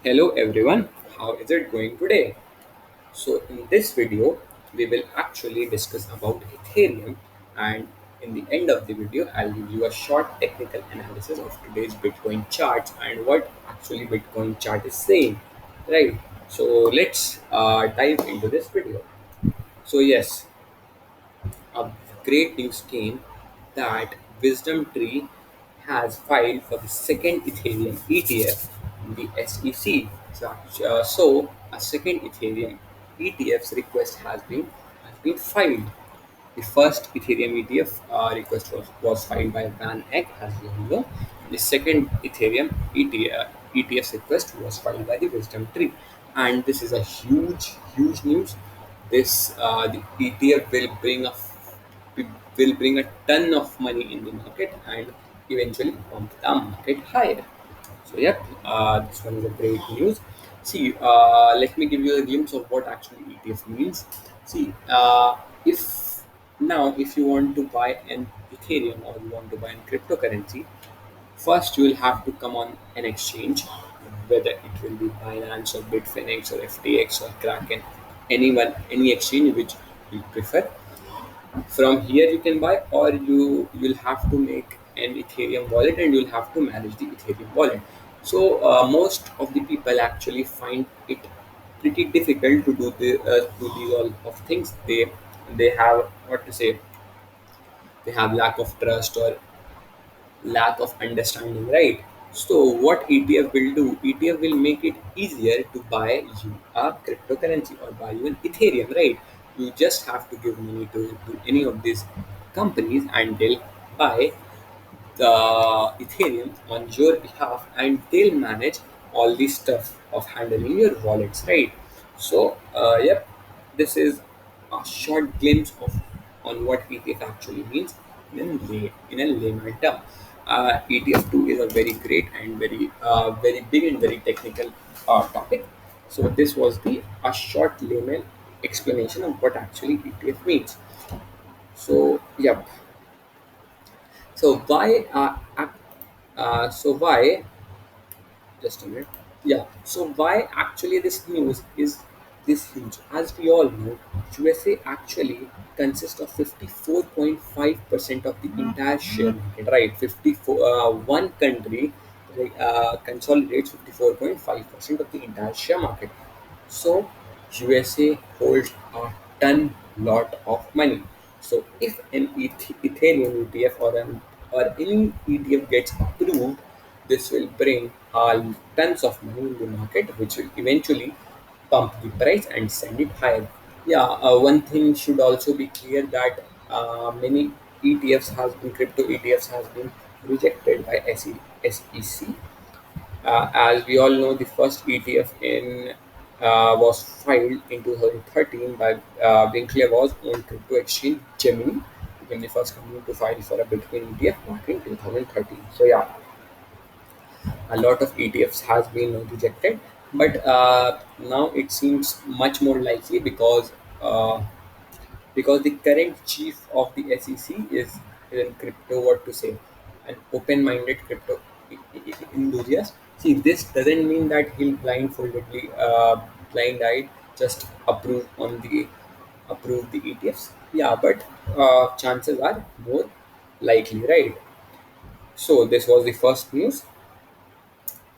Hello everyone, how is it going today? So in this video, we will actually discuss about Ethereum, and in the end of the video, I'll give you a short technical analysis of today's Bitcoin charts and what actually Bitcoin chart is saying, right? So let's dive into this video. So yes, a great news came that Wisdom Tree has filed for the second Ethereum ETF in the SEC. So a second Ethereum ETF's request has been filed. The first Ethereum ETF request was filed by Van Eck, as you all know. The second Ethereum ETF's request was filed by the Wisdom Tree. And this is a huge news. The ETF will bring a ton of money in the market and eventually pump the market higher. So yep, this one is a great news. See, let me give you a glimpse of what actually ETF means. See, if you want to buy an Ethereum or you want to buy a cryptocurrency, first you will have to come on an exchange, whether it will be Binance or Bitfinex or FTX or Kraken, any exchange which you prefer. From here you can buy, or you'll have to make an Ethereum wallet and you'll have to manage the Ethereum wallet. So most of the people actually find it pretty difficult to do these all of things. They have, what to say, they have lack of trust or lack of understanding, right? So what ETF will do? ETF will make it easier to buy you a cryptocurrency or buy you an Ethereum, right? You just have to give money to any of these companies and they'll buy the Ethereum on your behalf and they'll manage all the stuff of handling your wallets, right? So, yep, this is a short glimpse of on what ETF actually means in a layman term. ETF2 is a very great and very big and very technical topic. So this was the a short layman explanation of what actually ETF means. So yep. So why just a minute. Yeah. So why actually this news is this huge? As we all know, USA actually consists of 54.5% of the entire share market. Right, 54. One country consolidates 54.5% of the entire share market. So USA holds a ton lot of money. So if an Ethereum ETF or any ETF gets approved, this will bring tons of money in the market, which will eventually pump the price and send it higher. Yeah, one thing should also be clear that many crypto ETFs has been rejected by SEC. As we all know, the first ETF in was filed in 2013 by Winklevoss owned crypto exchange Gemini, became the first company to file for a Bitcoin ETF back in 2013. So yeah, a lot of ETFs has been rejected, but now it seems much more likely because the current chief of the SEC is in crypto, what to say, an open-minded crypto enthusiast. See, this doesn't mean that he'll blindfoldedly, blind-eyed, just approve the ETFs. Yeah, but chances are more likely, right? So this was the first news.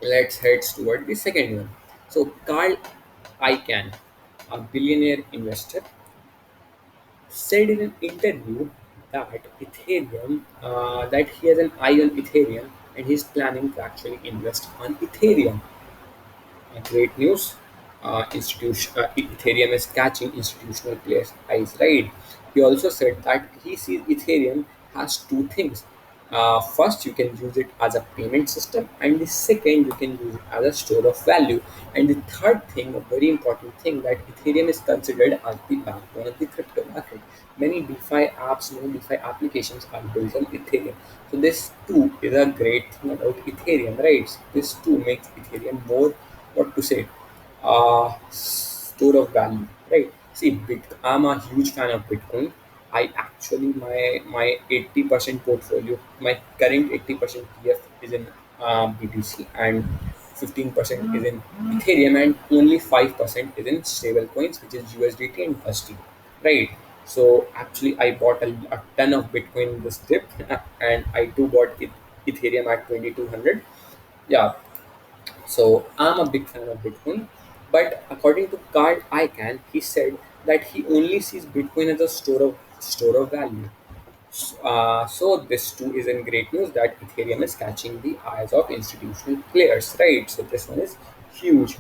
Let's head toward the second one. So Carl Icahn, a billionaire investor, said in an interview that he has an eye on Ethereum and he's planning to actually invest on Ethereum. Great news. Ethereum is catching institutional players' eyes, right? He also said that he sees Ethereum has two things. First, you can use it as a payment system, and the second, you can use it as a store of value. And the third thing, a very important thing, that Ethereum is considered as the backbone of the crypto market. Many DeFi apps, many DeFi applications are built on Ethereum. So this too is a great thing about Ethereum, right? This too makes Ethereum more, what to say, store of value, right? See, I'm a huge fan of Bitcoin. I actually my 80% portfolio, my current 80% PF is in BTC, and 15% is in Ethereum, and only 5% is in stable coins, which is USDT and USD. Right. So actually, I bought a ton of Bitcoin in this dip, and I too bought Ethereum at 2200. Yeah, so I'm a big fan of Bitcoin, but according to Carl Icahn, he said that he only sees Bitcoin as a store of value. So this too is in great news that Ethereum is catching the eyes of institutional players, right? So this one is huge.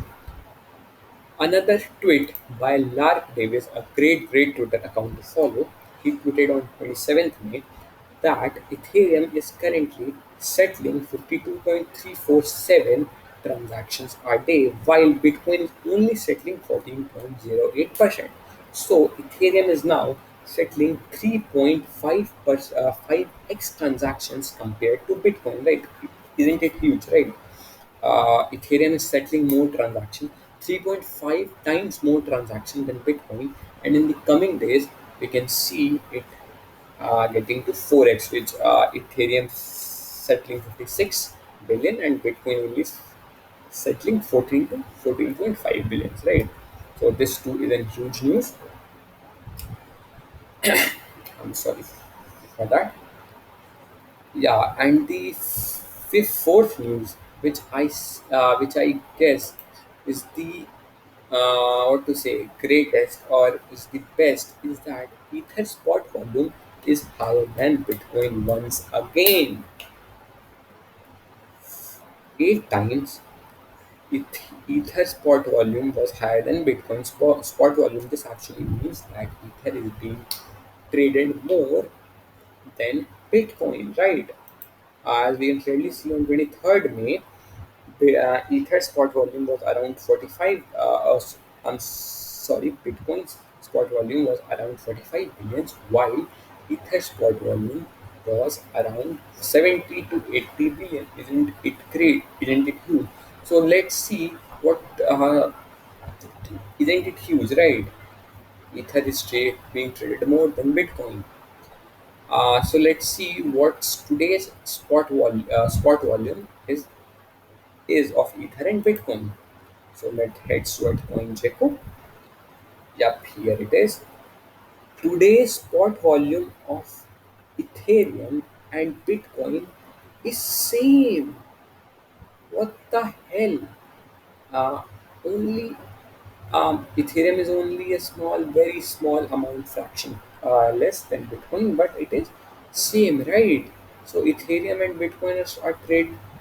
Another tweet by Lark Davis, a great Twitter account to follow, he tweeted on 27th May that Ethereum is currently settling 52.347 transactions a day, while Bitcoin is only settling 14.08%. So Ethereum is now settling 3.5x transactions compared to Bitcoin, right? Isn't it huge, right? Ethereum is settling more transaction, 3.5 times more transaction than Bitcoin, and in the coming days we can see it getting to 4x, which Ethereum settling 56 billion and Bitcoin only settling 14 to 14.5 billions, right? So this too is in huge news. I'm sorry for that. Yeah, and the fourth news, which I guess is the what to say greatest or is the best, is that Ether spot volume is higher than Bitcoin once again, 8 times. Ether spot volume was higher than Bitcoin spot volume. This actually means that Ether is being traded more than Bitcoin, right? As we can clearly see on 23rd May, the Ether spot volume was around 45. I'm sorry, Bitcoin's spot volume was around 45 billions, while Ether spot volume was around 70 to 80 billion. Isn't it great? Isn't it huge? So let's see what. Isn't it huge, right? Ether is being traded more than Bitcoin. So let's see what today's spot volume is of Ether and Bitcoin. So let's head towards CoinGecko. Yep, here it is. Today's spot volume of Ethereum and Bitcoin is same. What the hell? Only Ethereum is only a small, very small amount fraction less than Bitcoin, but it is same, right? So Ethereum and Bitcoin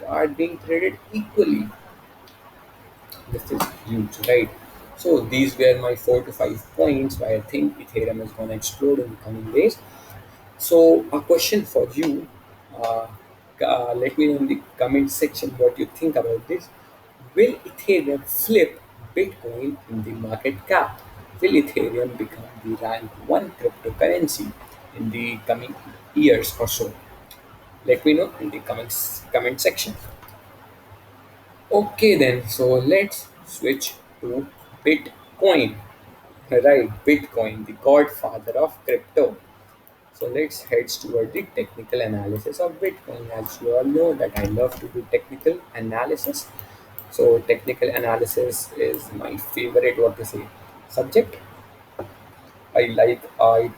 are being traded equally. This is huge, right? So these were my 4 to 5 points why I think Ethereum is going to explode in the coming days. So a question for you. Uh, Let me know in the comment section what you think about this. Will Ethereum flip Bitcoin in the market cap? Will Ethereum become the rank one cryptocurrency in the coming years or so? Let me know in the comment section. Okay then, so let's switch to Bitcoin. Right, Bitcoin, the godfather of crypto. So let's head toward the technical analysis of Bitcoin. As you all know that I love to do technical analysis. So technical analysis is my favorite what to say subject. I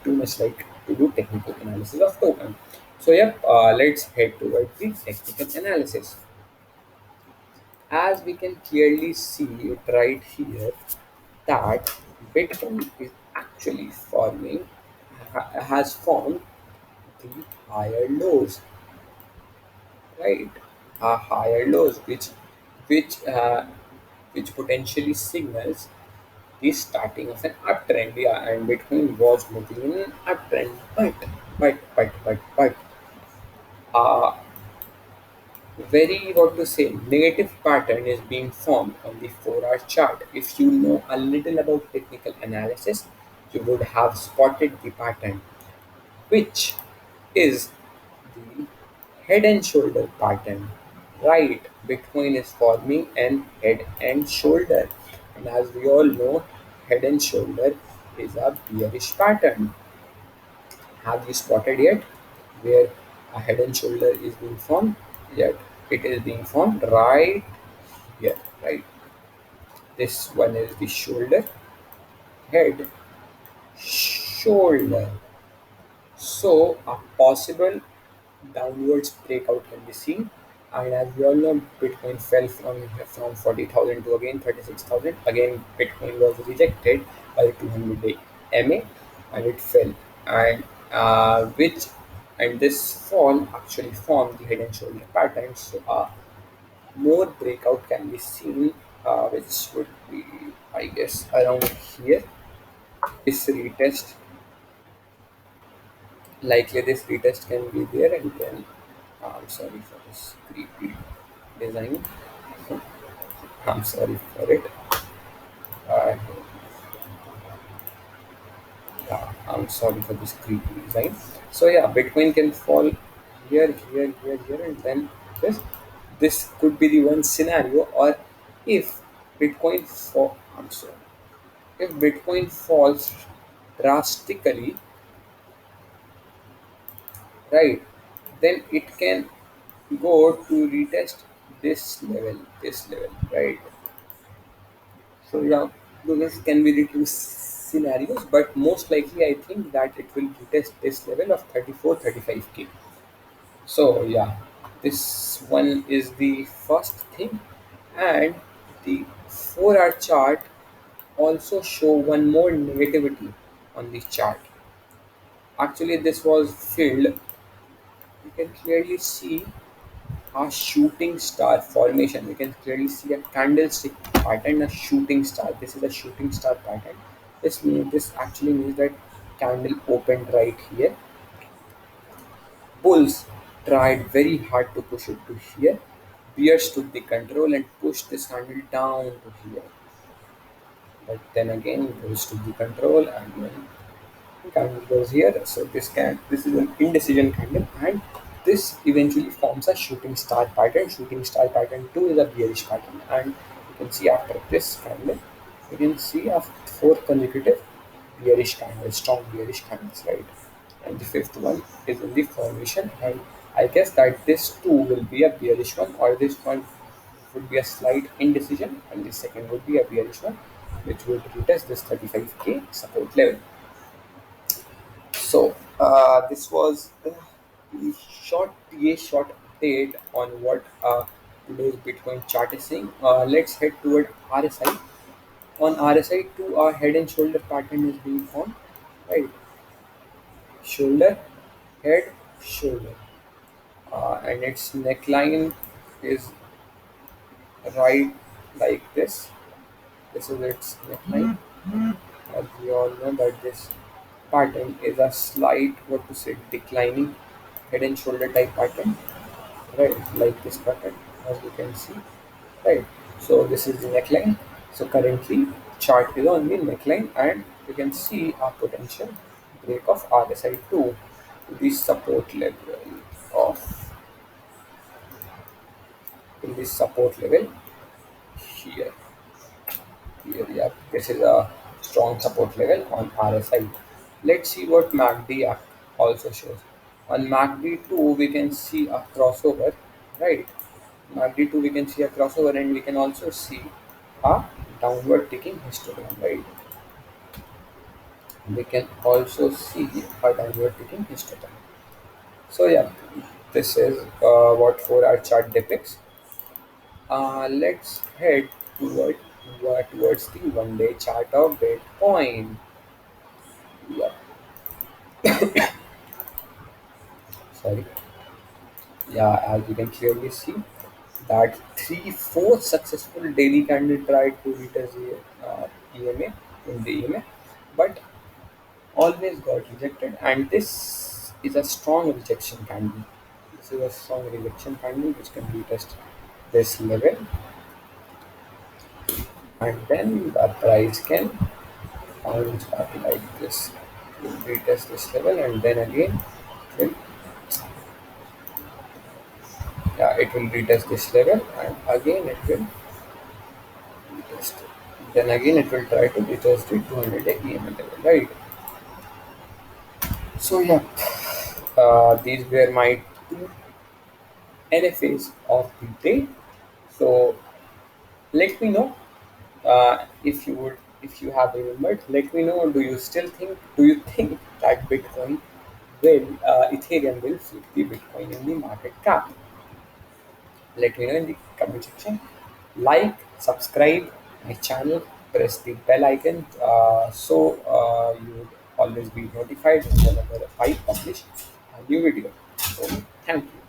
too much like to do technical analysis of token. So yep, let's head toward the technical analysis. As we can clearly see it right here, that Bitcoin is actually has formed the higher lows, right? Higher lows, which uh, which potentially signals the starting of an uptrend. Yeah, and Bitcoin was moving in an uptrend, but uh, very what to say negative pattern is being formed on the 4-hour chart. If you know a little about technical analysis, you would have spotted the pattern, which is the head and shoulder pattern. Right, Bitcoin is forming an head and shoulder, and as we all know, head and shoulder is a bearish pattern. Have you spotted yet where a head and shoulder is being formed? Yet it is being formed right here, right? This one is the shoulder, head, shoulder. So a possible downwards breakout can be seen. And as we all know, Bitcoin fell from 40,000 to again 36,000. Again, Bitcoin was rejected by 200-day MA, and it fell. And which and this fall actually formed the head and shoulder pattern. So more breakout can be seen, which would be, I guess, around here. This retest, likely this retest can be there, and then I'm sorry for this creepy design. I'm sorry for it. Uh, yeah, I'm sorry for this creepy design. So yeah, Bitcoin can fall here, here, here, here, and then this. This could be the one scenario, or if Bitcoin fall. I'm sorry. If Bitcoin falls drastically, right, then it can go to retest this level, right? So yeah, those can be the two scenarios, but most likely I think that it will retest this level of 34, 35K. So yeah, this one is the first thing, and the 4-hour chart also show one more negativity on the chart. Actually, this was filled. You can clearly see a shooting star formation. We can clearly see a candlestick pattern, a shooting star. This is a shooting star pattern. This actually means that candle opened right here. Bulls tried very hard to push it to here. Bears took the control and pushed this candle down to here. But then again, bulls took the control and then candle goes here. So this is an indecision candle, and this eventually forms a shooting star pattern. Shooting star pattern 2 is a bearish pattern, and you can see after this candle, you can see a four consecutive bearish candles, strong bearish candles, right? And the fifth one is in the formation, and I guess that this too will be a bearish one, or this one would be a slight indecision, and the second would be a bearish one, which would retest this 35K support level. So this was the short update on what today's Bitcoin chart is saying. Let's head toward RSI. On RSI, too, a head and shoulder pattern is being formed, right? Shoulder, head, shoulder, and its neckline is right like this. This is its neckline. As we all know that this pattern is a slight, what to say, declining head and shoulder type pattern, right? Like this pattern, as you can see, right? So this is the neckline. So currently chart is on the neckline, and you can see a potential break of RSI 2 to the support level of in this support level here. Here, yeah, this is a strong support level on RSI. Let's see what MACD also shows. On MACD 2, we can see a crossover, right? MACD 2, we can see a crossover, and we can also see a downward ticking histogram, right? We can also see a downward ticking histogram. So yeah, this is what 4-hour chart depicts. Let's head toward towards the 1-day chart of Bitcoin. Yeah, sorry. Yeah, as you can clearly see that 3-4 successful daily candle tried to retest the EMA in the EMA, but always got rejected. And this is a strong rejection candle. This is a strong rejection candle which can retest this level, and then the price can bounce back like this. It will retest this level, and then again it will, yeah, it will retest this level, and again it will retest it. Then again it will try to retest the 200-day EMA level, right? So yeah, these were my two NFAs of the day. So Let me know if you have remembered. Let me know. Do you think that Ethereum will flip the Bitcoin in the market cap? Let me know in the comment section. Like, subscribe my channel, press the bell icon so you would always be notified whenever I publish a new video. So, thank you.